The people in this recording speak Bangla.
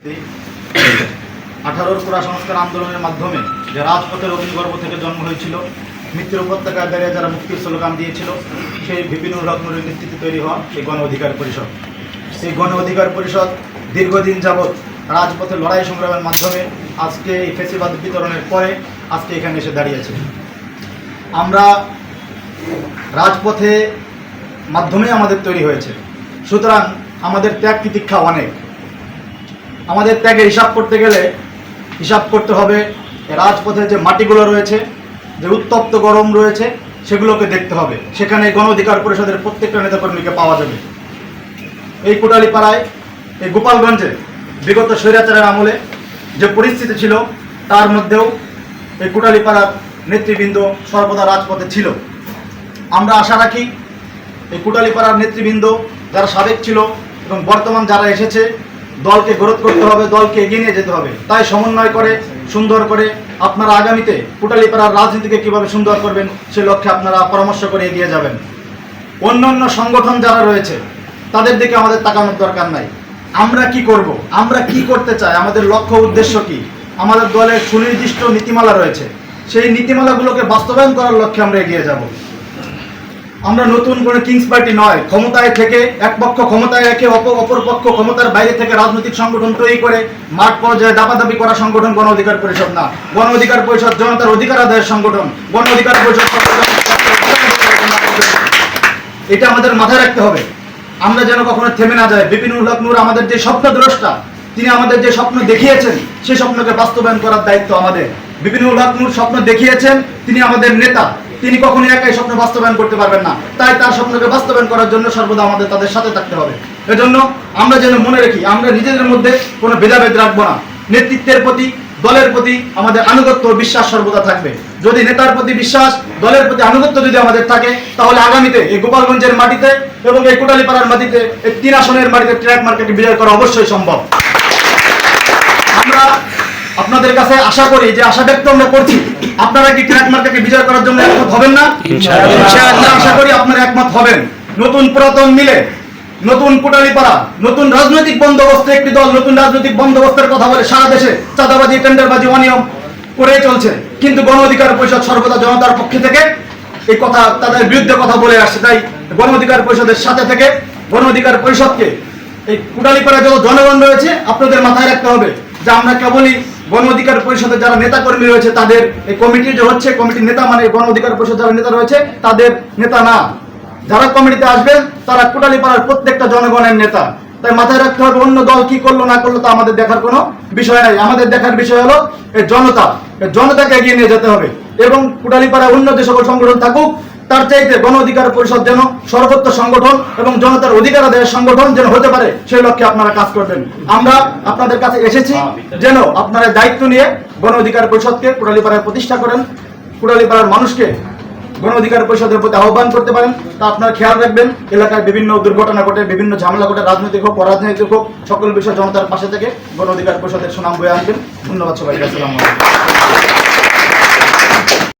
18 কোরা সংস্কার আন্দোলনের মাধ্যমে যে রাজপথের অগ্নিগর্ভ থেকে জন্ম হয়েছিল, মৃত্যুর উপত্যকায় দাঁড়িয়ে যারা মুক্তির স্লোগান দিয়েছিল, সেই বিপিনুর হক নুরের নেতৃত্বে তৈরি হওয়া এই গণ অধিকার পরিষদ। সেই গণ অধিকার পরিষদ দীর্ঘদিন যাবৎ রাজপথে লড়াই সংগ্রামের মাধ্যমে আজকে এই ফেসিবাদ বিতরণের পরে আজকে এখানে এসে দাঁড়িয়েছে। আমরা রাজপথে মাধ্যমে আমাদের তৈরি হয়েছে, সুতরাং আমাদের ত্যাগ তিতিক্ষা অনেক। আমাদের ত্যাগের হিসাব করতে গেলে হিসাব করতে হবে রাজপথে যে মাটিগুলো রয়েছে, যে উত্তপ্ত গরম রয়েছে, সেগুলোকে দেখতে হবে। সেখানে গণ অধিকার পরিষদের প্রত্যেকটা নেতাকর্মীকে পাওয়া যাবে। এই কোটালীপাড়ায়, এই গোপালগঞ্জে বিগত স্বৈরাচারের আমলে যে পরিস্থিতি ছিল, তার মধ্যেও এই কোটালীপাড়ার নেতৃবৃন্দ সর্বদা রাজপথে ছিল। আমরা আশা রাখি এই কোটালীপাড়ার নেতৃবৃন্দ যারা সাবেক ছিল এবং বর্তমান যারা এসেছে, দলকে গ্রোথ করতে হবে, দলকে এগিয়ে নিয়ে যেতে হবে। তাই সমন্বয় করে সুন্দর করে আপনারা আগামীতে কোটালীপাড়ার রাজনীতিকে কীভাবে সুন্দর করবেন সে লক্ষ্যে আপনারা পরামর্শ করে এগিয়ে যাবেন। অন্য অন্য সংগঠন যারা রয়েছে তাদের দিকে আমাদের তাকানোর দরকার নাই। আমরা কি করব, আমরা কি করতে চাই, আমাদের লক্ষ্য উদ্দেশ্য কি, আমাদের দলের সুনির্দিষ্ট নীতিমালা রয়েছে। সেই নীতিমালাগুলোকে বাস্তবায়ন করার লক্ষ্যে আমরা এগিয়ে যাব। আমরা নতুন কোনো কিংস পার্টি নয়, ক্ষমতায় থেকে এক পক্ষ ক্ষমতায় রেখে অপর পক্ষ ক্ষমতার বাইরে থেকে রাজনৈতিক সংগঠন তৈরি করে মাঠ পর্যায়ে দাপাদাপি করা সংগঠন গণ অধিকার পরিষদ না। গণ অধিকার পরিষদ জনতার অধিকার আদায়ের সংগঠন। গণ অধিকার পরিষদ এটা আমাদের মাথায় রাখতে হবে। আমরা যেন কখনো থেমে না যাই। বিপিনুর হক নূর আমাদের যে স্বপ্নদ্রষ্টা, তিনি আমাদের যে স্বপ্ন দেখিয়েছেন সেই স্বপ্নকে বাস্তবায়ন করার দায়িত্ব আমাদের। বিপিনুর হক নূর স্বপ্ন দেখিয়েছেন, তিনি আমাদের নেতা, তিনি কখনোই একাই স্বপ্ন বাস্তবায়ন করতে পারবেন না। তাই তার স্বপ্নকে বাস্তবায়ন করার জন্য সর্বদা আমাদের তাদের সাথে থাকতে হবে। এজন্য আমরা যেন মনে রাখি, আমরা নিজেদের মধ্যে কোনো ভেদাভেদ রাখবো না। নেতৃত্বের প্রতি, দলের প্রতি আমাদের আনুগত্য ও বিশ্বাস সর্বদা থাকবে। যদি নেতার প্রতি বিশ্বাস, দলের প্রতি আনুগত্য যদি আমাদের থাকে, তাহলে আগামীতে এই গোপালগঞ্জের মাটিতে এবং এই কোটালীপাড়ার মাটিতে এই 3 আসনের মাটিতে ট্র্যাক মার্কেটকে বিজয় করা অবশ্যই সম্ভব। আমরা আপনাদের কাছে আশা করি, যে আশা ব্যক্ত আমরা করছি, আপনারা কি ট্র্যাক মার্কেটকে বিজয় করার জন্য একমত হবেন না? ইনশাআল্লাহ আশা করি আপনারা একমত হবেন। নতুন পুরাতন মিলে নতুন কোটালীপাড়া, নতুন রাজনৈতিক বন্দোবস্ত, একটি দল নতুন রাজনৈতিক বন্দোবস্তের কথা বলে সারা দেশে চাঁদাবাজি, টেন্ডারবাজি, অনিয়ম করে চলছে, কিন্তু গণ অধিকার পরিষদ সর্বদা জনতার পক্ষে থেকে এই কথা, তাদের বিরুদ্ধে কথা বলে আসছে। তাই গণ অধিকার পরিষদের সাথে থেকে গণ অধিকার পরিষদকে, এই কোটালীপাড়া যত জনগণ রয়েছে, আপনাদের মাথায় রাখতে হবে যে আমরা কেবলই গণ অধিকার পরিষদের যারা নেতা কর্মী রয়েছে তাদের এই কমিটি যে হচ্ছে, কমিটির নেতা মানে গণ অধিকার পরিষদ যারা নেতা রয়েছে তাদের নেতা না। যারা কমিটিতে আসবেন তারা কোটালীপাড়ার প্রত্যেকটা জনগণের নেতা। তাই মাথায় রাখতে হবে, অন্য দল কি করলো না করলো তা আমাদের দেখার কোনো বিষয় নাই। আমাদের দেখার বিষয় হলো এই জনতা, এই জনতাকে এগিয়ে নিয়ে যেতে হবে। এবং কোটালীপাড়া অন্য যে সকল সংগঠন থাকুক, তার চাইতে গণ অধিকার পরিষদ যেন সর্বোচ্চ সংগঠন এবং জনতার অধিকার আদায়ের সংগঠন যেন হতে পারে, সেই লক্ষ্যে আপনারা কাজ করবেন। আমরা আপনাদের কাছে এসেছি যেন আপনারা দায়িত্ব নিয়ে গণ অধিকার পরিষদকে কোটালীপাড়ায় প্রতিষ্ঠা করেন, কোটালীপাড়ার মানুষকে গণ অধিকার পরিষদের প্রতি আহ্বান করতে পারেন। তা আপনারা খেয়াল রাখবেন, এলাকায় বিভিন্ন দুর্ঘটনা ঘটে, বিভিন্ন ঝামেলা ঘটে, রাজনৈতিক হোক অরাজনৈতিক হোক, সকল বিষয় জনতার পাশে থেকে গণ অধিকার পরিষদের সুনাম বয়ে আনবেন। ধন্যবাদ সবাইকে। আসসালামু আলাইকুম।